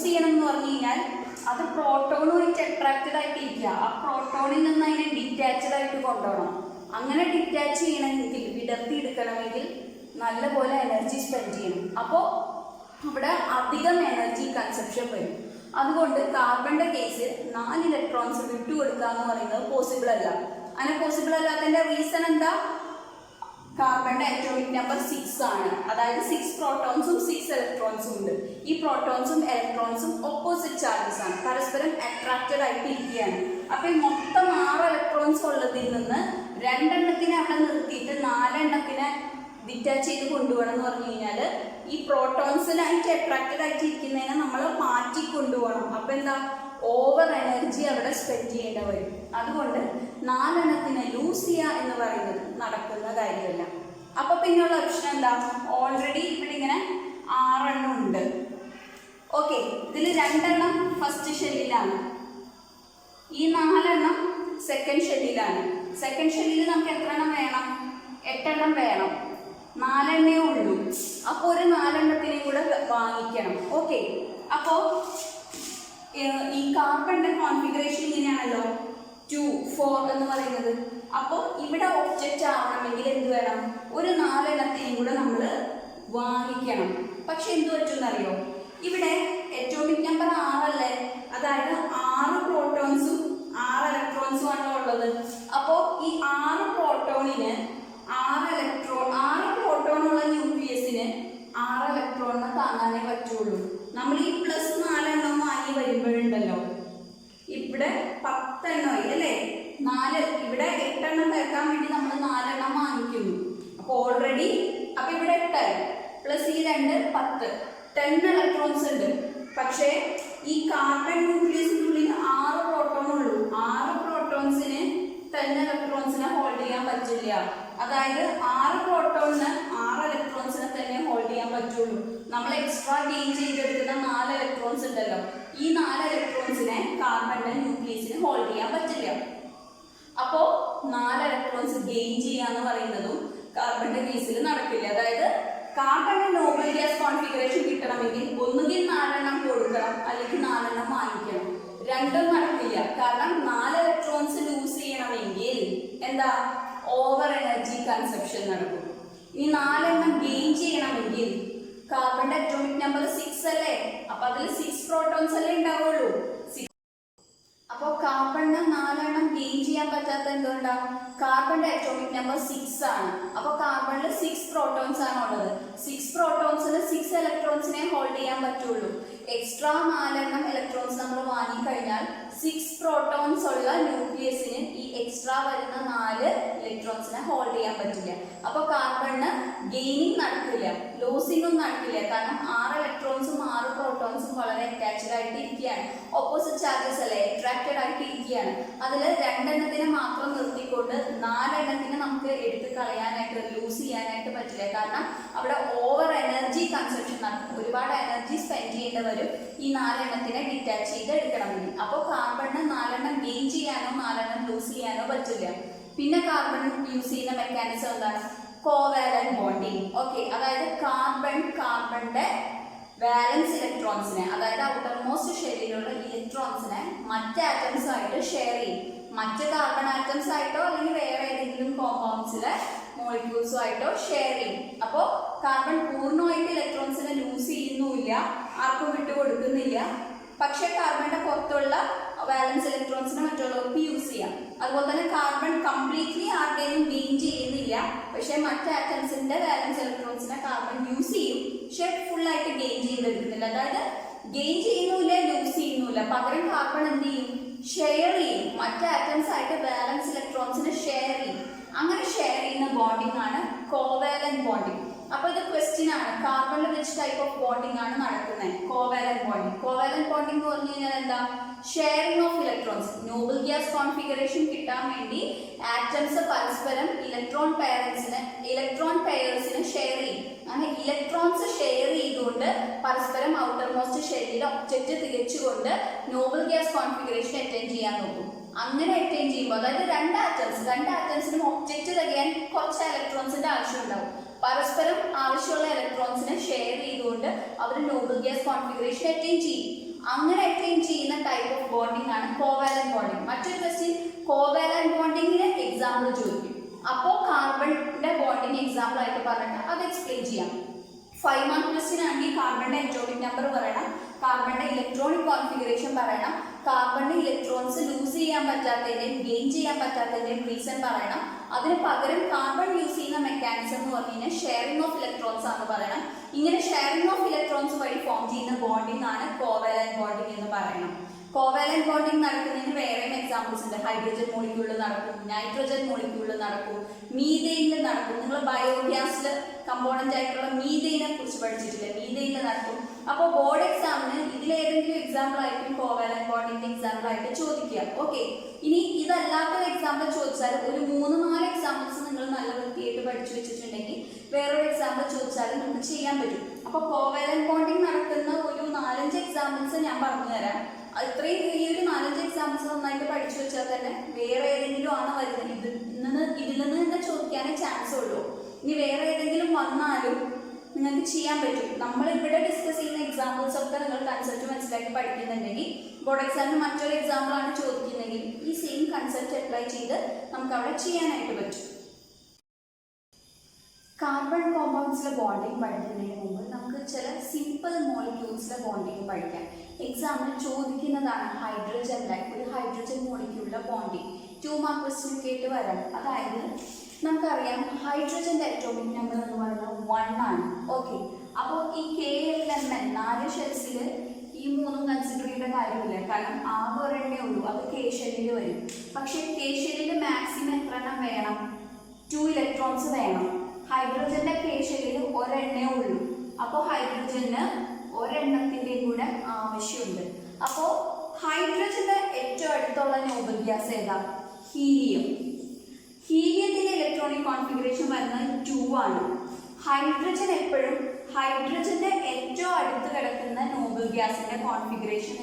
ചെയ്യണം എന്ന് പറഞ്ഞു കഴിഞ്ഞാൽ അത് പ്രോട്ടോണുമായിട്ട് അട്രാക്റ്റഡ് ആയിട്ട് ഇരിക്കുക. ആ പ്രോട്ടോണിൽ നിന്ന് അതിനെ ഡിറ്റാച്ച്ഡ് ആയിട്ട് കൊണ്ടുപോകണം. അങ്ങനെ ഡിറ്റാച്ച് ചെയ്യണമെങ്കിൽ, വിടർത്തി എടുക്കണമെങ്കിൽ നല്ലപോലെ എനർജി സ്പെൻഡ് ചെയ്യണം. അപ്പോൾ ഇവിടെ അധികം എനർജി കൺസപ്ഷൻ വരും. അതുകൊണ്ട് കാർബണിന്റെ കേസിൽ 4 ഇലക്ട്രോൺസ് വിട്ടുകൊടുക്കുക എന്ന് പറയുന്നത് പോസിബിൾ അല്ല. അങ്ങനെ പോസിബിൾ അല്ലാത്തതിന്റെ റീസൺ എന്താ? കാർബണിന്റെ അറ്റോമിക് നമ്പർ 6 ആണ്, അതായത് 6 പ്രോട്ടോൺസും 6 ഇലക്ട്രോൺസും ഉണ്ട്. ഈ പ്രോട്ടോൺസും ഇലക്ട്രോൺസും ഓപ്പോസിറ്റ് ചാർജസ് ആണ്, പരസ്പരം അട്രാക്റ്റഡ് ആയിട്ട് ഇരിക്കുകയാണ്. അപ്പൊ ഈ മൊത്തം 6 ഇലക്ട്രോൺസ് ഉള്ളതിൽ നിന്ന് 2 എണ്ണത്തിനെ അവിടെ നിർത്തിയിട്ട് 4 എണ്ണത്തിനെ ഡിറ്റാച്ച് ചെയ്ത് കൊണ്ടുപോകണം എന്ന് പറഞ്ഞു കഴിഞ്ഞാൽ ഈ പ്രോട്ടോൺസിനായിട്ട് അട്രാക്റ്റഡ് ആയിട്ട് ഇരിക്കുന്നതിനെ നമ്മൾ മാറ്റി കൊണ്ടുപോകണം. അപ്പൊ എന്താ? ഓവർ എനർജി അവിടെ സ്പെൻഡ് ചെയ്യേണ്ടി വരും. അതുകൊണ്ട് 4 എണ്ണത്തിനെ ലൂസ് ചെയ്യുക എന്ന് പറയുന്നത് നടക്കുന്ന കാര്യമല്ല. അപ്പൊ പിന്നെയുള്ള ഓപ്ഷൻ എന്താ? ഓൾറെഡി ഇവിടെ ഇങ്ങനെ 6 എണ്ണം ഉണ്ട്. ഓക്കെ, ഇതിൽ 2 എണ്ണം ഫസ്റ്റ് ഷെല്ലിലാണ്, ഈ 4 എണ്ണം സെക്കൻഡ് ഷെല്ലിലാണ്. സെക്കൻഡ് ഷെല്ലിൽ നമുക്ക് എത്ര എണ്ണം വേണം? 8 എണ്ണം വേണം. 4 എണ്ണേ ഉള്ളൂ. അപ്പോൾ ഒരു 4 എണ്ണത്തിനെയും കൂടെ വാങ്ങിക്കണം. ഓക്കെ, അപ്പോ ഈ കാർബണിന്റെ കോൺഫിഗറേഷൻ ഇങ്ങനെയാണല്ലോ, 2, 4 എന്ന് പറയുന്നത്. അപ്പോൾ ഇവിടെ ഒബ്ജക്റ്റ് ആവണമെങ്കിൽ എന്ത് വേണം? ഒരു 4 എണ്ണത്തിനെയും കൂടെ നമ്മൾ വാങ്ങിക്കണം. പക്ഷെ എന്ത് പറ്റുമെന്നറിയോ? ഇവിടെ അറ്റോമിക് നമ്പർ 6 അല്ലേ, അതായത് 6 പ്രോട്ടോൺസും 6 ഇലക്ട്രോൺസും ആണ് ഉള്ളത്. അപ്പോൾ ഈ 6 പ്രോട്ടോണിന് 6 പ്രോട്ടോണുള്ള ന്യൂക്ലിയസിന് 6 ഇലക്ട്രോണിനെ താങ്ങാനേ പറ്റുള്ളൂ. നമ്മൾ ഈ +4 എണ്ണം വാങ്ങി വരുമ്പോഴുണ്ടല്ലോ, ഇവിടെ 10 എണ്ണമായി അല്ലേ, 4 ഇവിടെ 8 എണ്ണം തീർക്കാൻ വേണ്ടി നമ്മൾ 4 എണ്ണം വാങ്ങിക്കുന്നു. അപ്പോൾ ഓൾറെഡി അപ്പൊ ഇവിടെ 8 പ്ലസ് ഈ 2 10 ഇലക്ട്രോൺസ് ഉണ്ട്. പക്ഷേ ഈ കാർബൺ ന്യൂക്ലിയസിനുള്ളിൽ 6 പ്രോട്ടോൺ ഉള്ളൂ. 6 പ്രോട്ടോൺസിന് 10 ഇലക്ട്രോൺസിനെ ഹോൾഡ് ചെയ്യാൻ പറ്റില്ല. അതായത് 6 പ്രോട്ടോണിന് 6 ഇലക്ട്രോൺസിനെ തന്നെ ഹോൾഡ് ചെയ്യാൻ പറ്റുള്ളൂ. നമ്മൾ എക്സ്ട്രാ ഗെയിൻ ചെയ്തെടുക്കുന്ന 4 ഇലക്ട്രോൺസ് ഉണ്ടല്ലോ, ഈ 4 ഇലക്ട്രോൺസിനെ കാർബണിന്റെ ന്യൂക്ലിയസിന് ഹോൾഡ് ചെയ്യാൻ പറ്റില്ല. അപ്പോൾ 4 ഇലക്ട്രോൺസ് ഗെയിൻ ചെയ്യാന്ന് പറയുന്നതും കാർബണിന്റെ കേസിൽ നടക്കില്ല. അതായത് കാർബണിന്റെ നോബൽ ഗ്യാസ് കോൺഫിഗറേഷൻ കിട്ടണമെങ്കിൽ ഒന്നുകിൽ 4 എണ്ണം കൊടുക്കണം, അല്ലെങ്കിൽ 4 എണ്ണം വാങ്ങിക്കണം. രണ്ടും നടക്കില്ല. കാരണം 4 ഇലക്ട്രോൺസ് ലൂസ് ചെയ്യണമെങ്കിൽ എന്താ? ഓവർ എനർജി കൺസപ്ഷൻ നടക്കും. ഈ 4 എണ്ണം ഗെയിൻ ചെയ്യണമെങ്കിൽ കാർബണിന്റെ അറ്റോമിക് നമ്പർ 6 അല്ലേ, അപ്പൊ അതിൽ 6 പ്രോട്ടോൺസ് അല്ലേ ഉണ്ടാവുള്ളൂ. അപ്പോൾ കാർബണിന് 4 എണ്ണം ഗെയിൻ ചെയ്യാൻ പറ്റാത്ത എന്തുകൊണ്ടാ? കാർബണിന്റെ അറ്റോമിക് നമ്പർ 6 ആണ്. അപ്പോൾ കാർബണിൽ 6 പ്രോട്ടോൺസ് ആണ് ഉള്ളത്. 6 പ്രോട്ടോൺസിന് 6 ഇലക്ട്രോൺസിനെ ഹോൾഡ് ചെയ്യാൻ പറ്റുള്ളൂ. എക്സ്ട്രാ 4 എണ്ണം ഇലക്ട്രോൺസ് നമ്മൾ വാങ്ങിക്കഴിഞ്ഞാൽ 6 പ്രോട്ടോൺസ് ഉള്ള ന്യൂക്ലിയസിന് ഈ എക്സ്ട്രാ വരുന്ന 4 ഇലക്ട്രോൺസിനെ ഹോൾഡ് ചെയ്യാൻ പറ്റില്ല. അപ്പോൾ കാർബണിന് ഗെയിനിങ് നടക്കില്ല, ലോസിംഗ് ഒന്നും നടക്കില്ല. കാരണം 6 ഇലക്ട്രോൺസും 6 പ്രോട്ടോൺസും വളരെ അറ്റാച്ച്ഡ് ആയിട്ട് ഇരിക്കുകയാണ്. ഓപ്പോസിറ്റ് ചാർജസ് അല്ലേ, അട്രാക്റ്റഡ് ആയിട്ട് ഇരിക്കുകയാണ്. അതിൽ 2 എണ്ണത്തിനെ മാത്രം നിർത്തിക്കൊണ്ട് 4 എണ്ണത്തിനെ നമുക്ക് എടുത്ത് കളയാനായിട്ട്, ലൂസ് ചെയ്യാനായിട്ട് പറ്റില്ല. കാരണം അവിടെ ഓവർ എനർജി കൺസപ്ഷൻ നടക്കും, ഒരുപാട് എനർജി സ്പെൻഡ് ചെയ്യേണ്ടി വരും ഈ 4 എണ്ണത്തിനെ ഡിറ്റാച്ച് ചെയ്ത് എടുക്കണമെങ്കിൽ. അപ്പോൾ കാർബണിന് 4 എണ്ണം ഗെയിൻ ചെയ്യാനോ 4 എണ്ണം ലൂസ് ചെയ്യാനോ പറ്റില്ല. പിന്നെ കാർബൺ യൂസ് ചെയ്യുന്ന മെക്കാനിസം എന്താണ്? Covalent bonding. ഓക്കെ, അതായത് കാർബണിന്റെ വാലൻസ് ഇലക്ട്രോൺസിനെ, അതായത് ഔട്ടർ മോസ്റ്റ് ഷെല്ലിലുള്ള ഇലക്ട്രോൺസിനെ മറ്റ് ആറ്റംസ് ആയിട്ട് ഷെയർ ചെയ്യും. മറ്റ് കാർബൺ ആറ്റംസ് ആയിട്ടോ അല്ലെങ്കിൽ വേറെ ഏതെങ്കിലും കോമ്പൗണ്ട്സിലെ മോളിക്യൂൾസോ ആയിട്ടോ ഷെയർ ചെയ്യും. അപ്പോൾ കാർബൺ പൂർണ്ണമായിട്ട് ഇലക്ട്രോൺസിനെ ലൂസ് ചെയ്യുന്നുമില്ല, ആർക്കും വിട്ടു കൊടുക്കുന്നില്ല. പക്ഷെ കാർബണിന്റെ പുറത്തുള്ള വാലൻസ് ഇലക്ട്രോൺസിനെ മറ്റുള്ളവർക്ക് യൂസ് ചെയ്യാം. അതുപോലെ തന്നെ കാർബൺ കംപ്ലീറ്റ്ലി ആരുടെയും ഗെയിൻ ചെയ്യുന്നില്ല. പക്ഷെ മറ്റ് ആറ്റംസിന്റെ വാലൻസ് ഇലക്ട്രോൺസിനെ കാർബൺ യൂസ് ചെയ്യും, പക്ഷെ ഫുൾ ആയിട്ട് ഗെയിൻ ചെയ്തെടുക്കുന്നില്ല. അതായത് ഗെയിൻ ചെയ്യുന്നില്ല, ലൂസ് ചെയ്യുന്നില്ല. പകരം കാർബൺ എന്ത് ചെയ്യും? ഷെയർ ചെയ്യും. മറ്റ് ആറ്റംസ് ആയിട്ട് വാലൻസ് ഇലക്ട്രോൺസിനെ ഷെയർ ചെയ്യും. അങ്ങനെ ഷെയർ ചെയ്യുന്ന ബോണ്ടിങ് ആണ് കോവാലന്റ് ബോണ്ടിങ്. അപ്പൊ ഇത് ക്വസ്റ്റ്യൻ ആണ്, കാർബണിൽ വിച്ച് ടൈപ്പ് ഓഫ് ബോണ്ടിങ് ആണ് നടക്കുന്നത്? Covalent bonding. കോവാലന്റ് ബോണ്ടിങ് എന്ന് പറഞ്ഞു കഴിഞ്ഞാൽ എന്താ? Sharing of electrons. Noble gas configuration കിട്ടാൻ വേണ്ടി ആറ്റംസ് പരസ്പരം ഇലക്ട്രോൺ പെയർസിനെ ഷെയർ ചെയ്യും. അങ്ങനെ ഇലക്ട്രോൺസ് ഷെയർ ചെയ്തുകൊണ്ട് പരസ്പരം ഔട്ടർ മോസ്റ്റ് ഷെല്ലിൽ ഒബ്ജക്റ്റ് തികച്ചുകൊണ്ട് നോബിൾ ഗ്യാസ് കോൺഫിഗറേഷൻ അറ്റൈൻ ചെയ്യാൻ നോക്കും. അങ്ങനെ അറ്റൈൻ ചെയ്യുമ്പോൾ, അതായത് രണ്ട് ആറ്റംസിനും ഒബ്ജക്റ്റ് തികയാൻ കുറച്ച് ഇലക്ട്രോൺസിന്റെ ആവശ്യം ഉണ്ടാവും. പരസ്പരം ആവശ്യമുള്ള ഇലക്ട്രോൺസിനെ ഷെയർ ചെയ്തുകൊണ്ട് അവർ നോബിൾ ഗ്യാസ് കോൺഫിഗറേഷൻ അറ്റൈൻ ചെയ്യും. അങ്ങനെ അറ്റൈൻ ചെയ്യുന്ന ടൈപ്പ് ഓഫ് ബോണ്ടിങ് ആണ് കോവാലന്റ് ബോണ്ടിങ്. മറ്റൊരു ക്വസ്റ്റ്യൻ, കോവാലന്റ് ബോണ്ടിങ്ങിന് എക്സാമ്പിൾ ചോദിക്കും. അപ്പോൾ കാർബണിന്റെ ബോണ്ടിങ് എക്സാമ്പിൾ ആയിട്ട് പറഞ്ഞിട്ട് അത് എക്സ്പ്ലെയിൻ ചെയ്യാം. 5 മാർക്ക് ക്വസ്റ്റ്യൻ ആണെങ്കിൽ കാർബണിന്റെ അറ്റോമിക് നമ്പർ പറയണം, കാർബണിന്റെ ഇലക്ട്രോണിക് കോൺഫിഗറേഷൻ പറയണം, കാർബണിന് ഇലക്ട്രോൺസ് ലൂസ് ചെയ്യാൻ പറ്റാത്തതിന്റെയും ഗെയിൻ ചെയ്യാൻ പറ്റാത്തതിന്റെയും റീസൺ പറയണം. അതിന് പകരം കാർബൺ യൂസ് ചെയ്യുന്ന മെക്കാനിസം എന്ന് പറഞ്ഞു കഴിഞ്ഞാൽ ഷെയറിംഗ് ഓഫ് ഇലക്ട്രോൺസ് ആണെന്ന് പറയണം. ഇങ്ങനെ ഷെയറിംഗ് ഓഫ് ഇലക്ട്രോൺസ് വഴി ഫോം ചെയ്യുന്ന ബോണ്ടിങ് ആണ് കോവാലന്റ് ബോണ്ടിങ് എന്ന് പറയണം. കോവാലന്റ് ബോണ്ടിങ് നടക്കുന്നതിന് വേറെയും എക്സാമ്പിൾസ് ഉണ്ട്. ഹൈഡ്രജൻ മോളിക്യൂളിൽ നടക്കും, നൈട്രജൻ മോളിക്യൂളിൽ നടക്കും, മീഥെയിനിൽ നടക്കും. നിങ്ങൾ ബയോഗ്യാസിൽ കമ്പോണന്റ് ആയിട്ടുള്ള മീഥെയിനെ കുറിച്ച് പഠിച്ചിട്ടില്ലേ? മീഥെയിനിൽ നടക്കും. അപ്പോൾ ബോർഡ് എക്സാമിന് ഇതിലേതെങ്കിലും എക്സാമ്പിൾ ആയിരിക്കും കോവാലന്റ് ബോണ്ടിന്റെ എക്സാമ്പിൾ ആയിട്ട് ചോദിക്കുക. ഓക്കെ, ഇനി ഇതല്ലാത്തൊരു എക്സാമ്പിൾ ചോദിച്ചാൽ ഒരു 3-4 എക്സാമ്പിൾസ് നിങ്ങൾ നല്ല വൃത്തിയായിട്ട് പഠിച്ചു വെച്ചിട്ടുണ്ടെങ്കിൽ വേറൊരു എക്സാമ്പിൾ ചോദിച്ചാൽ നമുക്ക് ചെയ്യാൻ പറ്റും. അപ്പോൾ കോവാലന്റ് ബോണ്ടിങ് നടക്കുന്ന ഒരു 4-5 എക്സാമ്പിൾസ് ഞാൻ പറഞ്ഞു തരാം. ഇത്രയും ഈ ഒരു 4-5 എക്സാമ്പിൾസ് നന്നായിട്ട് പഠിച്ചു വെച്ചാൽ തന്നെ വേറെ ഏതെങ്കിലും ആണ് വരുന്നത്, ഇതിൽ നിന്ന് തന്നെ ചോദിക്കാനേ ചാൻസ് ഉള്ളൂ. ഇനി വേറെ ഏതെങ്കിലും വന്നാലും നിങ്ങൾക്ക് ചെയ്യാൻ പറ്റും. നമ്മൾ ഇവിടെ ഡിസ്കസ് ചെയ്യുന്ന എക്സാമ്പിൾസ് ഒക്കെ നിങ്ങൾ കൺസെപ്റ്റ് മനസ്സിലാക്കി പഠിക്കുന്നുണ്ടെങ്കിൽ ബോർഡ് എക്സാമിന് മറ്റൊരു എക്സാമ്പിൾ ആണ് ചോദിക്കുന്നെങ്കിൽ ഈ സെയിം കൺസെപ്റ്റ് അപ്ലൈ ചെയ്ത് നമുക്ക് അവിടെ ചെയ്യാനായിട്ട് പറ്റും. കാർബൺ കോമ്പൗണ്ട്സിലെ ബോണ്ടിങ് പഠിക്കുന്നതിന് മുമ്പ് നമുക്ക് ചില സിമ്പിൾ മോളിക്യൂൾസിലെ ബോണ്ടിങ് പഠിക്കാം. എക്സാമിൽ ചോദിക്കുന്നതാണ് ഹൈഡ്രജനിലെ ഒരു ഹൈഡ്രജൻ മോളിക്യൂളിലെ ബോണ്ടിങ്. 2 മാർക്ക് ക്വസ്റ്റ്യൻ കേട്ട് വരാം. അതായത് നമുക്കറിയാം ഹൈഡ്രജന്റെ അറ്റോമിക് നമ്പർ എന്ന് പറയുന്നത് 1 ആണ്. ഓക്കെ, അപ്പോൾ ഈ KLMN 4 ഷെൽസിൽ ഈ 3 കൺസിഡർ ചെയ്യേണ്ട കാര്യമില്ല. കാരണം ആകെ ഒരെണ്ണേ ഉള്ളൂ, അത് K ഷെല്ലിൽ വരും. പക്ഷേ K ഷെല്ലിൽ മാക്സിമം എത്ര എണ്ണം വേണം? 2 ഇലക്ട്രോൺസ് വേണം. ഹൈഡ്രജന്റെ K ഷെല്ലിൽ ഒരെണ്ണേ ഉള്ളൂ. അപ്പോൾ ഹൈഡ്രജന് ഒരെണ്ണത്തിൻ്റെയും കൂടെ ആവശ്യമുണ്ട്. അപ്പോൾ ഹൈഡ്രജന്റെ ഏറ്റവും അടുത്തുള്ള നോബൽ ഗ്യാസ് ഏതാ? ഹീലിയം. ഹീലിയത്തിന്റെ ഇലക്ട്രോണിക് കോൺഫിഗറേഷൻ വരുന്നത് 2 ആണ്. ഹൈഡ്രജൻ എപ്പോഴും ഹൈഡ്രജന്റെ ഏറ്റവും അടുത്ത് കിടക്കുന്ന നോബൽ ഗ്യാസിന്റെ കോൺഫിഗറേഷൻ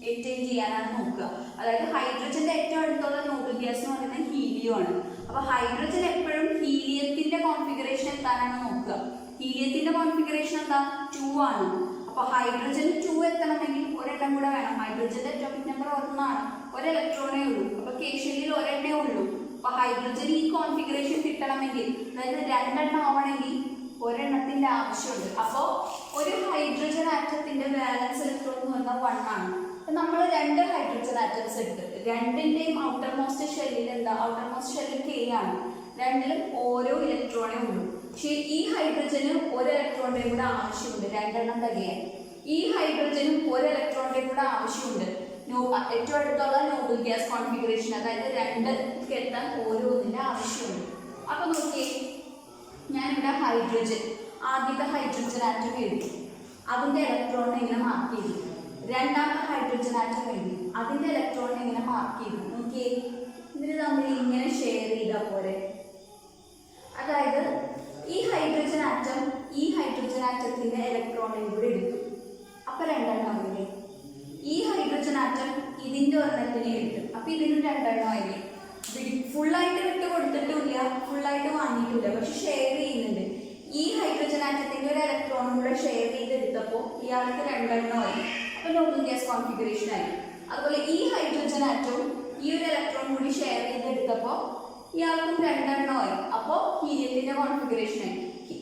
അറ്റൈൻ ചെയ്യാനാണ് നോക്കുക. അതായത് ഹൈഡ്രജന്റെ ഏറ്റവും അടുത്തുള്ള നോബൽ ഗ്യാസ് എന്ന് പറയുന്നത് ഹീലിയം ആണ്. അപ്പൊ ഹൈഡ്രജൻ എപ്പോഴും ഹീലിയത്തിന്റെ കോൺഫിഗറേഷൻ എത്താനാണ് നോക്കുക. ഹീലിയത്തിന്റെ കോൺഫിഗറേഷൻ എന്താ? 2 ആണ്. അപ്പൊ ഹൈഡ്രജന് 2 എത്തണമെങ്കിൽ ഒരെണ്ണം കൂടെ വേണം. ഹൈഡ്രജന്റെ അറ്റോമിക് നമ്പർ 1 ആണ്, ഒരു ഇലക്ട്രോണേ ഉള്ളൂ. അപ്പൊ K ഷെല്ലിൽ ഒരെണ്ണേ ഉള്ളൂ. അപ്പൊ ഹൈഡ്രജൻ ഈ കോൺഫിഗറേഷൻ കിട്ടണമെങ്കിൽ, അതായത് 2 എണ്ണം ആവണമെങ്കിൽ ഒരെണ്ണത്തിന്റെ ആവശ്യമുണ്ട്. അപ്പോൾ ഒരു ഹൈഡ്രജൻ ആറ്റത്തിന്റെ വാലൻസ് ഇലക്ട്രോൺ എന്ന് പറഞ്ഞാൽ 1 ആണ്. അപ്പൊ നമ്മൾ 2 ഹൈഡ്രജൻ ആറ്റംസ് എടുത്ത് രണ്ടിന്റെയും ഔട്ടർ മോസ്റ്റ് ഷെല്ലിൽ എന്താ? ഔട്ടർ മോസ്റ്റ് ഷെല്ലിൽ K ആണ്. രണ്ടിലും ഓരോ ഇലക്ട്രോണേ ഉള്ളൂ. പക്ഷേ ഈ ഹൈഡ്രജന് ഒരു ഇലക്ട്രോണിന്റെ കൂടെ ആവശ്യമുണ്ട് 2 എണ്ണം തികയാൻ. ഈ ഹൈഡ്രജനും ഒരു ഇലക്ട്രോണിന്റെ കൂടെ ആവശ്യമുണ്ട്. ഏറ്റവും അടുത്തുള്ള നോബിൾ ഗ്യാസ് കോൺഫിഗറേഷൻ, അതായത് 2 എത്താൻ ഓരോന്നിന്റെ ആവശ്യമുണ്ട്. അപ്പൊ നോക്കിയേ, ഞാനിവിടെ ഹൈഡ്രജൻ, ആദ്യത്തെ ഹൈഡ്രജൻ ആറ്റം എഴുതി, അതിന്റെ ഇലക്ട്രോണിനെ ഇങ്ങനെ മാർക്ക് ചെയ്തു. രണ്ടാമത്തെ ഹൈഡ്രജൻ ആറ്റം എഴുതി, അതിന്റെ ഇലക്ട്രോണിനെ ഇങ്ങനെ മാർക്ക് ചെയ്തു. നോക്കിയേ, ഇതിന് തമ്മിൽ ഇങ്ങനെ ഷെയർ ചെയ്താൽ പോരെ. അതായത് ഈ ഹൈഡ്രജൻ ആറ്റം ഈ ഹൈഡ്രജൻ ആറ്റത്തിന്റെ ഇലക്ട്രോണിനെ കൂടെ എടുത്തു, അപ്പൊ 2 എണ്ണമില്ലേ. ഈ ഹൈഡ്രജൻ ആറ്റം ഇതിന്റെ ഒരെണ്ണത്തിനെ എടുത്തു, അപ്പൊ ഇതിനും 2 എണ്ണമായില്ലേ. ഫുള്ളായിട്ട് വിട്ട് കൊടുത്തിട്ടില്ല, ഫുള്ളായിട്ട് വാങ്ങിയിട്ടില്ല, പക്ഷെ ഷെയർ ചെയ്യുന്നുണ്ട്. ഈ ഹൈഡ്രജൻ ആറ്റത്തിന്റെ ഒരു ഇലക്ട്രോണും കൂടെ ഷെയർ ചെയ്തെടുത്തപ്പോൾ ഇയാൾക്ക് 2 എണ്ണമായി, അപ്പൊ നോബിൾ ഗ്യാസ് കോൺഫിഗറേഷൻ ആയി. അതുപോലെ ഈ ഹൈഡ്രജൻ ആറ്റവും ഈ ഒരു ഇലക്ട്രോൺ കൂടി ഷെയർ ചെയ്തെടുത്തപ്പോൾ ഇയാൾക്കും 2 എണ്ണമായി, അപ്പോൾ ഹീലിയത്തിന്റെ കോൺഫിഗറേഷൻ ആയി.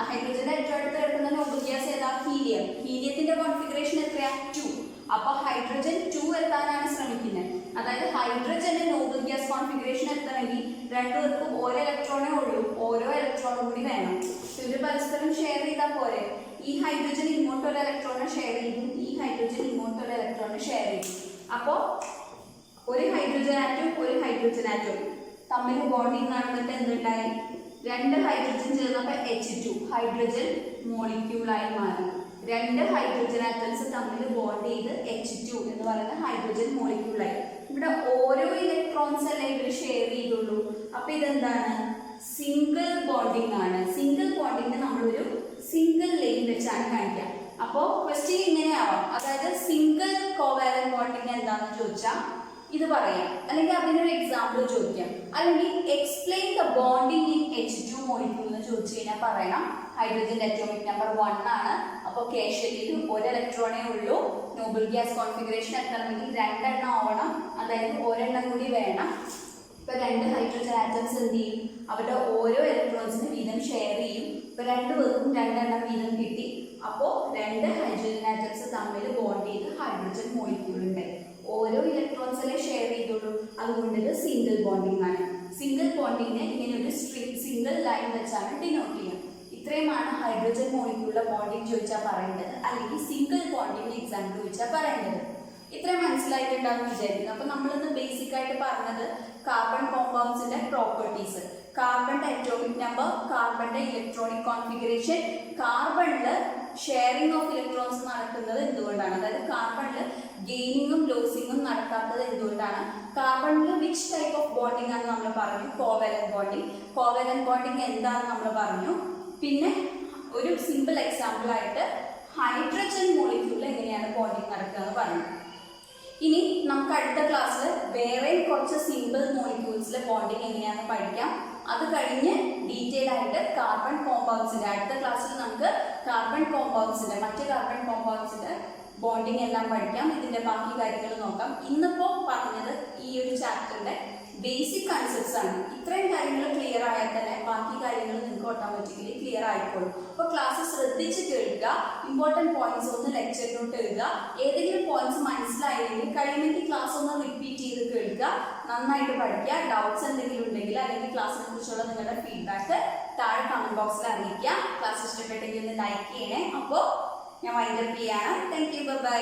ഹൈഡ്രജന്റെ ഏറ്റവും അടുത്ത് കിടക്കുന്ന നോബിൾ ഗ്യാസ് ഏതാ? ഹീലിയം. ഹീലിയത്തിന്റെ കോൺഫിഗറേഷൻ എത്രയാ? 2. അപ്പൊ ഹൈഡ്രജൻ 2 എത്താനാണ് ശ്രമിക്കുന്നത്. അതായത് ഹൈഡ്രജന്റെ നോബിൾ ഗ്യാസ് കോൺഫിഗറേഷൻ എത്തണമെങ്കിൽ രണ്ടുപേർക്കും ഓരോ ഇലക്ട്രോണേ ഉള്ളൂ, ഓരോ ഇലക്ട്രോണും കൂടി വേണം. ഇവര് പരസ്പരം ഷെയർ ചെയ്താൽ പോരെ. ഈ ഹൈഡ്രജൻ ഇങ്ങോട്ടൊരു ഇലക്ട്രോണെ ഷെയർ ചെയ്തു, ഈ ഹൈഡ്രജൻ ഇങ്ങോട്ടൊരു ഇലക്ട്രോണെ ഷെയർ ചെയ്തു. അപ്പോൾ ഒരു ഹൈഡ്രജൻ ആറ്റവും ഒരു ഹൈഡ്രജൻ ആറ്റവും തമ്മിൽ ബോണ്ടിങ് നടന്നിട്ട് എന്തുണ്ടായി? 2 ഹൈഡ്രജൻ ചേർന്നപ്പോൾ H2 ഹൈഡ്രജൻ മോളിക്യൂളായി മാറി. 2 ഹൈഡ്രജൻ ആറ്റംസ് തമ്മിൽ ബോണ്ട് ചെയ്ത് H2 എന്ന് പറയുന്ന ഹൈഡ്രജൻ മോളിക്യൂളായി. ഇവിടെ ഓരോ ഇലക്ട്രോൺസ് അല്ലേ ഇവർ ഷെയർ ചെയ്തുള്ളൂ. അപ്പൊ ഇതെന്താണ്? സിംഗിൾ ബോണ്ടിങ് ആണ്. സിംഗിൾ ബോണ്ടിങ് നമ്മളൊരു സിംഗിൾ ലൈൻ വെച്ചാണ് കാണിക്കുക. അപ്പോൾ ക്വസ്റ്റ്യൻ ഇങ്ങനെയാവാം, അതായത് സിംഗിൾ കോവാലന്റ് ബോണ്ടിങ് എന്താണെന്ന് ചോദിച്ചാൽ ഇത് പറയാം, അല്ലെങ്കിൽ അതിനൊരു എക്സാമ്പിൾ ചോദിക്കാം, അല്ലെങ്കിൽ explain the bonding in H2 molecule എന്ന് ചോദിച്ചു കഴിഞ്ഞാൽ പറയണം ഹൈഡ്രജന്റെ അറ്റോമിക് നമ്പർ 1 ആണ്. അപ്പോൾ കേശലിൽ ഒരു ഇലക്ട്രോണേ ഉള്ളൂ. നോബിൾ ഗ്യാസ് കോൺഫിഗറേഷൻ എത്തണമെങ്കിൽ 2 എണ്ണം ആവണം, അതായത് ഒരെണ്ണം കൂടി വേണം. ഇപ്പൊ 2 ഹൈഡ്രജൻ ആറ്റംസ് എന്ത് ചെയ്യും? അവരുടെ ഓരോ ഇലക്ട്രോൺസിന് വീതം ഷെയർ ചെയ്യും. ഇപ്പൊ 2 പേർക്കും 2 എണ്ണം വീതം കിട്ടി. അപ്പോൾ 2 ഹൈഡ്രജൻ ആറ്റംസ് തമ്മിൽ ബോണ്ട് ചെയ്ത് ഹൈഡ്രജൻ മോളിക്യൂൾ ഉണ്ടായി. ഓരോ ഇലക്ട്രോൺസിലെ ഷെയർ ചെയ്തോളൂ, അതുകൊണ്ട് ഇത് സിംഗിൾ ബോണ്ടിങ് ആണ്. സിംഗിൾ ബോണ്ടിങ്ങിനെ ഇങ്ങനെ ഒരു സിംഗിൾ ലൈൻ വെച്ചാണ് ഡിനോട്ട് ചെയ്യുക. ഇത്രയുമാണ് ഹൈഡ്രജൻ മോളിക്യൂളിലെ ബോണ്ടിങ് ചോദിച്ചാൽ പറയേണ്ടത്, അല്ലെങ്കിൽ സിംഗിൾ ബോണ്ടിങ് എക്സാമ്പിൾ ചോദിച്ചാൽ പറയേണ്ടത്. ഇത്രയും മനസ്സിലായിട്ടുണ്ടാവും വിചാരിക്കുന്നു. അപ്പൊ നമ്മളിന്ന് ബേസിക് ആയിട്ട് പറഞ്ഞത് കാർബൺ കോമ്പൗണ്ട്സിന്റെ പ്രോപ്പർട്ടീസ്, കാർബണിന്റെ അറ്റോമിക് നമ്പർ, കാർബണിന്റെ ഇലക്ട്രോണിക് കോൺഫിഗറേഷൻ, കാർബണില് ഷെയറിംഗ് ഓഫ് ഇലക്ട്രോൺസ് നടക്കുന്നത് എന്തുകൊണ്ടാണ്, അതായത് കാർബണില് ഗെയിനിങ്ങും ലോസിങ്ങും നടക്കാത്തത് എന്തുകൊണ്ടാണ്, കാർബണില് വിച്ച് ടൈപ്പ് ഓഫ് ബോണ്ടിങ് ആണ് നമ്മൾ പറഞ്ഞു, കോവാലന്റ് ബോണ്ടിങ്. കോവാലന്റ് ബോണ്ടിങ് എന്താണെന്ന് നമ്മൾ പറഞ്ഞു. പിന്നെ ഒരു സിമ്പിൾ എക്സാമ്പിൾ ആയിട്ട് ഹൈഡ്രജൻ മോളിക്യൂളിൽ എങ്ങനെയാണ് ബോണ്ടിങ് നടക്കുക എന്ന് പറഞ്ഞു. ഇനി നമുക്ക് അടുത്ത ക്ലാസ്സിൽ വേറെ കുറച്ച് സിമ്പിൾ മോളിക്യൂൾസിലെ ബോണ്ടിങ് എങ്ങനെയാണെന്ന് പഠിക്കാം. അത് കഴിഞ്ഞ് ഡീറ്റെയിൽ ആയിട്ട് കാർബൺ കോമ്പൗണ്ട്സിന്റെ അടുത്ത ക്ലാസ്സിൽ നമുക്ക് കാർബൺ കോമ്പൗണ്ട്സിന്റെ മറ്റ് കാർബൺ കോമ്പൗണ്ട്സിന്റെ ബോണ്ടിങ് എല്ലാം പഠിക്കാം. ഇതിന്റെ ബാക്കി കാര്യങ്ങൾ നോക്കാം. ഇന്നിപ്പോൾ പറഞ്ഞത് ഈ ഒരു ചാപ്റ്ററിന്റെ ബേസിക് കൺസെപ്റ്റ്സ് ആണ്. ഇത്രയും കാര്യങ്ങൾ ക്ലിയർ ആയാൽ തന്നെ ബാക്കി കാര്യങ്ങൾ നിങ്ങൾക്ക് ഓട്ടോമാറ്റിക്കലി ക്ലിയർ ആയിക്കോളും. അപ്പോൾ ക്ലാസ് ശ്രദ്ധിച്ച് കേൾക്കുക, ഇമ്പോർട്ടൻറ്റ് പോയിന്റ്സ് ഒന്ന് ലെക്ചർ നോട്ട് എഴുതുക. ഏതെങ്കിലും പോയിന്റ്സ് മനസ്സിലായില്ലെങ്കിൽ കഴിയുമെങ്കിൽ ക്ലാസ് ഒന്ന് റിപ്പീറ്റ് ചെയ്ത് കേൾക്കുക, നന്നായിട്ട് പഠിക്കുക. ഡൗട്ട്സ് എന്തെങ്കിലും ഉണ്ടെങ്കിൽ അല്ലെങ്കിൽ ക്ലാസ്സിനെ കുറിച്ചുള്ള നിങ്ങളുടെ ഫീഡ്ബാക്ക് താഴെ കമന്റ് ബോക്സിൽ അറിയിക്കുക. ക്ലാസ് ഇഷ്ടപ്പെട്ടെങ്കിൽ ഒന്ന് ലൈക്ക് ചെയ്യണേ. അപ്പോൾ ഞാൻ വൈൻഡപ്പ് ചെയ്യാണ്. Thank you, by.